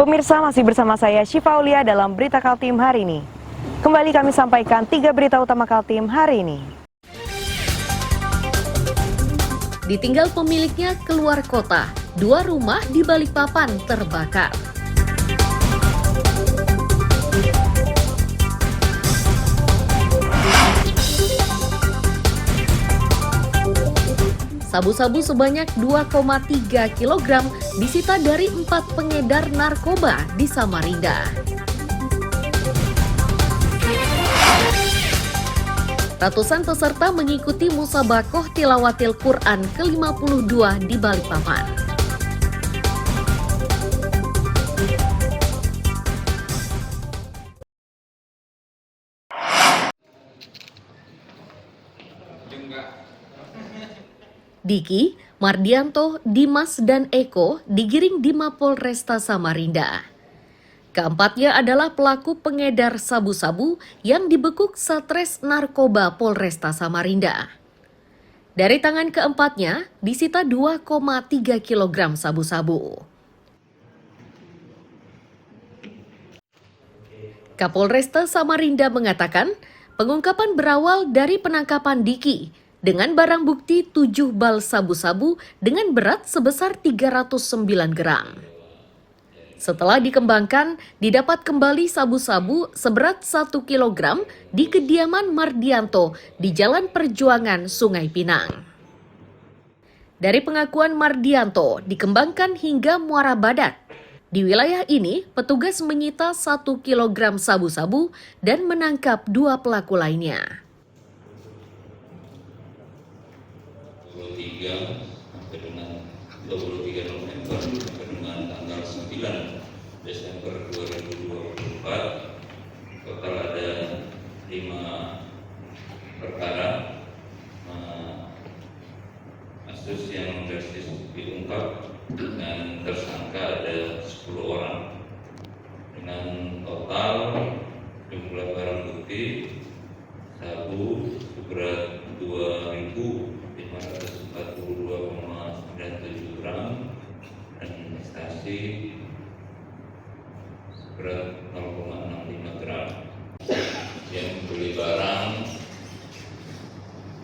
Pemirsa, masih bersama saya Syifa Aulia dalam Berita Kaltim hari ini. Kembali kami sampaikan 3 berita utama Kaltim hari ini. Ditinggal pemiliknya keluar kota, 2 rumah di Balikpapan terbakar. Sabu-sabu sebanyak 2,3 kg disita dari 4 pengedar narkoba di Samarinda. Ratusan peserta mengikuti Musabakoh Tilawatil Quran ke-52 di Balikpapan. Diki, Mardianto, Dimas, dan Eko digiring di Mapolresta Samarinda. Keempatnya adalah pelaku pengedar sabu-sabu yang dibekuk Satres Narkoba Polresta Samarinda. Dari tangan keempatnya disita 2,3 kg sabu-sabu. Kapolresta Samarinda mengatakan pengungkapan berawal dari penangkapan Diki dengan barang bukti 7 bal sabu-sabu dengan berat sebesar 309 gram. Setelah dikembangkan, didapat kembali sabu-sabu seberat 1 kg di kediaman Mardianto di Jalan Perjuangan, Sungai Pinang. Dari pengakuan Mardianto, dikembangkan hingga Muara Badak. Di wilayah ini, petugas menyita 1 kg sabu-sabu dan menangkap 2 pelaku lainnya. 23 dengan 23 November sampai dengan tanggal 9 Desember 2024 total ada 5 perkara kasus yang diungkap dengan tersangka ada 10 orang dengan total jumlah barang bukti sabu seberat 2.542,97 gram dan ekstasi seberat 0,65 gram. Yang membeli barang,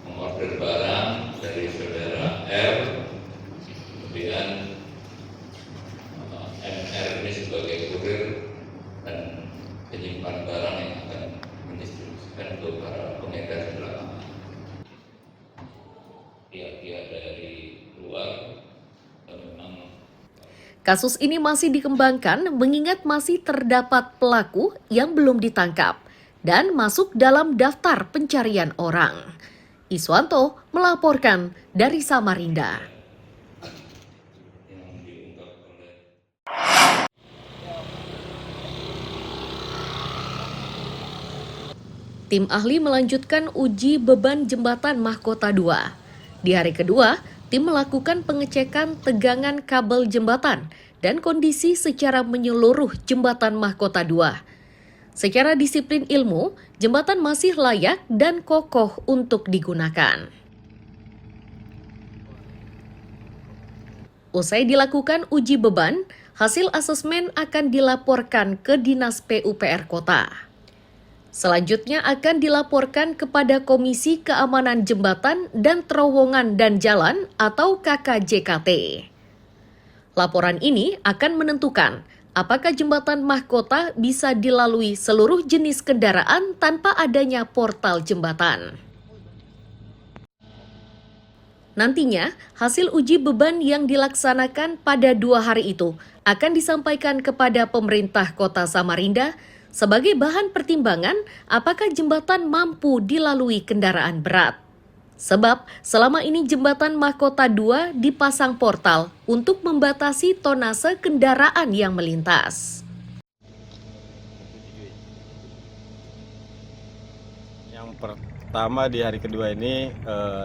mengorder barang dari saudara R, kemudian MR ini sebagai kurir dan penyimpan barang yang akan mendistribusikan untuk para pengedar di belakang. Pihak-pihak dari luar memang. Kasus ini masih dikembangkan mengingat masih terdapat pelaku yang belum ditangkap dan masuk dalam daftar pencarian orang. Iswanto melaporkan dari Samarinda. Tim ahli melanjutkan uji beban jembatan Mahkota 2. Di hari kedua, tim melakukan pengecekan tegangan kabel jembatan dan kondisi secara menyeluruh jembatan Mahkota 2. Secara disiplin ilmu, jembatan masih layak dan kokoh untuk digunakan. Usai dilakukan uji beban, hasil asesmen akan dilaporkan ke Dinas PUPR Kota. Selanjutnya akan dilaporkan kepada Komisi Keamanan Jembatan dan Terowongan dan Jalan atau KKJKT. Laporan ini akan menentukan apakah jembatan mahkota bisa dilalui seluruh jenis kendaraan tanpa adanya portal jembatan. Nantinya, hasil uji beban yang dilaksanakan pada 2 hari itu akan disampaikan kepada pemerintah Kota Samarinda sebagai bahan pertimbangan apakah jembatan mampu dilalui kendaraan berat. Sebab selama ini jembatan Mahkota 2 dipasang portal untuk membatasi tonase kendaraan yang melintas. Yang pertama di hari kedua ini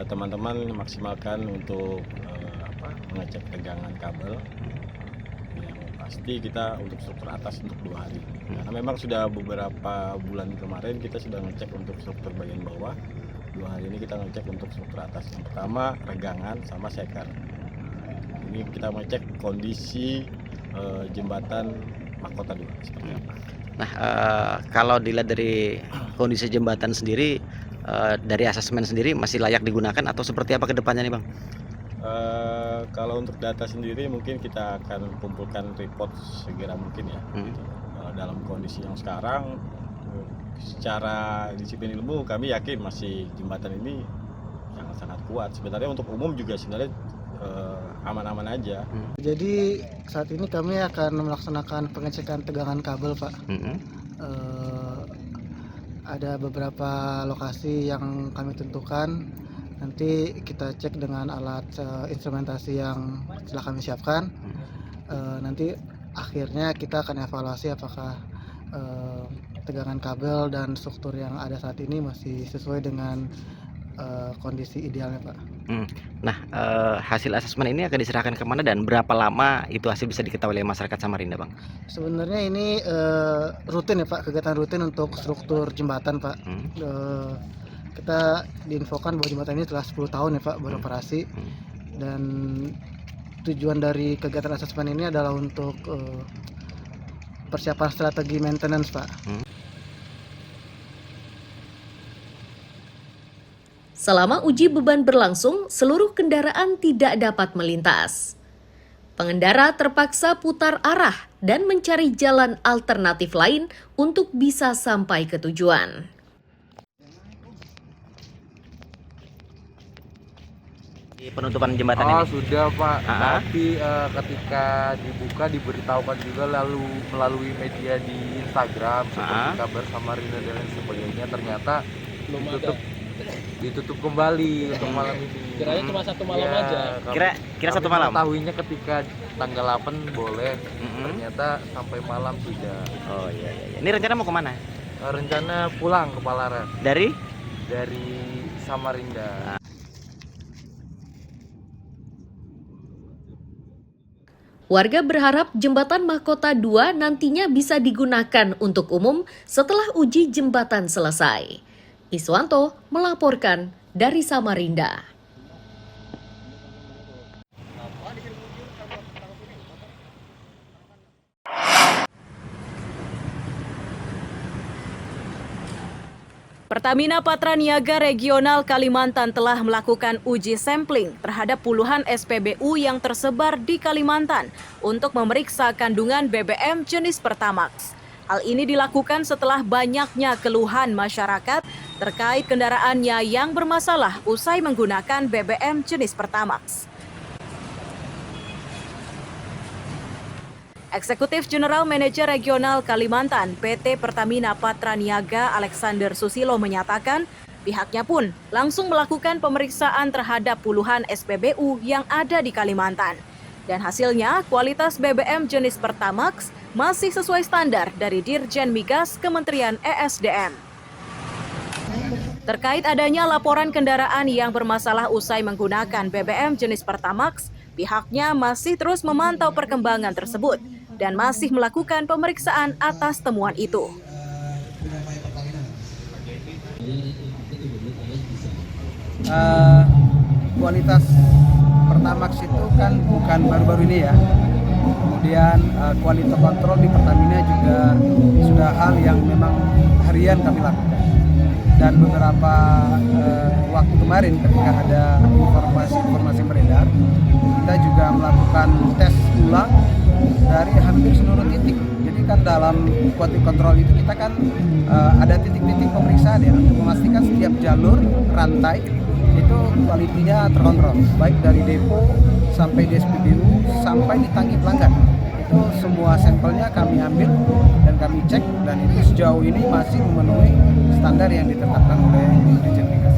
teman-teman maksimalkan untuk mengecek tegangan kabel. Pasti kita untuk struktur atas untuk 2 hari, karena memang sudah beberapa bulan kemarin kita sudah ngecek untuk struktur bagian bawah. 2 hari ini kita ngecek untuk struktur atas. Yang pertama regangan sama seker. Ini kita ngecek kondisi jembatan Mahkota 2 seperti apa. Nah, kalau dilihat dari kondisi jembatan sendiri, dari asesmen sendiri masih layak digunakan atau seperti apa ke depannya nih Bang? Kalau untuk data sendiri mungkin kita akan kumpulkan report segera mungkin ya. Gitu. Dalam kondisi yang sekarang, secara disiplin ilmu kami yakin masih jembatan ini sangat kuat. Sebenarnya untuk umum juga sebenarnya aman-aman aja. Jadi saat ini kami akan melaksanakan pengecekan tegangan kabel, Pak. Ada beberapa lokasi yang kami tentukan. Nanti kita cek dengan alat instrumentasi yang telah kami siapkan. Nanti akhirnya kita akan evaluasi apakah tegangan kabel dan struktur yang ada saat ini masih sesuai dengan kondisi idealnya, Pak. Nah, hasil asesmen ini akan diserahkan kemana dan berapa lama itu hasil bisa diketahui oleh masyarakat Samarinda, Bang? Sebenarnya ini rutin ya, Pak, kegiatan rutin untuk struktur jembatan, Pak. Kita diinfokan bahwa jembatan ini telah 10 tahun ya, Pak, beroperasi. Dan tujuan dari kegiatan asesmen ini adalah untuk persiapan strategi maintenance, Pak. Selama uji beban berlangsung, seluruh kendaraan tidak dapat melintas. Pengendara terpaksa putar arah dan mencari jalan alternatif lain untuk bisa sampai ke tujuan. Penutupan jembatan ini? Sudah Pak, tapi ketika dibuka diberitahukan juga lalu melalui media di Instagram seperti Kabar Samarinda dan lain sebagainya, ternyata ditutup kembali untuk malam ini. Kiranya cuma satu malam aja. Kira satu malam? Tahuinya ketika tanggal 8 boleh, ternyata sampai malam tidak. Oh iya. Ini rencana mau kemana? Rencana pulang ke Palaran. Dari Samarinda. Warga berharap jembatan Mahkota 2 nantinya bisa digunakan untuk umum setelah uji jembatan selesai. Iswanto melaporkan dari Samarinda. Pertamina Patraniaga Regional Kalimantan telah melakukan uji sampling terhadap puluhan SPBU yang tersebar di Kalimantan untuk memeriksa kandungan BBM jenis Pertamax. Hal ini dilakukan setelah banyaknya keluhan masyarakat terkait kendaraannya yang bermasalah usai menggunakan BBM jenis Pertamax. Eksekutif General Manager Regional Kalimantan PT Pertamina Patraniaga Alexander Susilo menyatakan pihaknya pun langsung melakukan pemeriksaan terhadap puluhan SPBU yang ada di Kalimantan. Dan hasilnya kualitas BBM jenis Pertamax masih sesuai standar dari Dirjen Migas Kementerian ESDM. Terkait adanya laporan kendaraan yang bermasalah usai menggunakan BBM jenis Pertamax, pihaknya masih terus memantau perkembangan tersebut dan masih melakukan pemeriksaan atas temuan itu. Kualitas Pertamax itu kan bukan baru-baru ini ya. Kemudian kualitas kontrol di Pertamina juga sudah hal yang memang harian kami lakukan. Dan beberapa waktu kemarin ketika ada informasi beredar, kita juga melakukan tes ulang dari hampir seluruh titik. Jadi kan dalam quality control itu kita kan ada titik-titik pemeriksaan ya untuk memastikan setiap jalur rantai itu kualitinya terkontrol, baik dari depo sampai di SPBU sampai di tangki pelanggan. Itu semua sampelnya kami ambil dan kami cek, dan itu sejauh ini masih memenuhi standar yang ditetapkan oleh Dirjen Migas.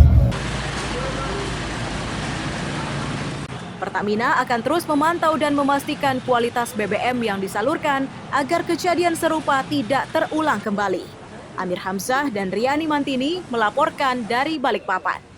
Pertamina akan terus memantau dan memastikan kualitas BBM yang disalurkan agar kejadian serupa tidak terulang kembali. Amir Hamzah dan Riani Mantini melaporkan dari Balikpapan.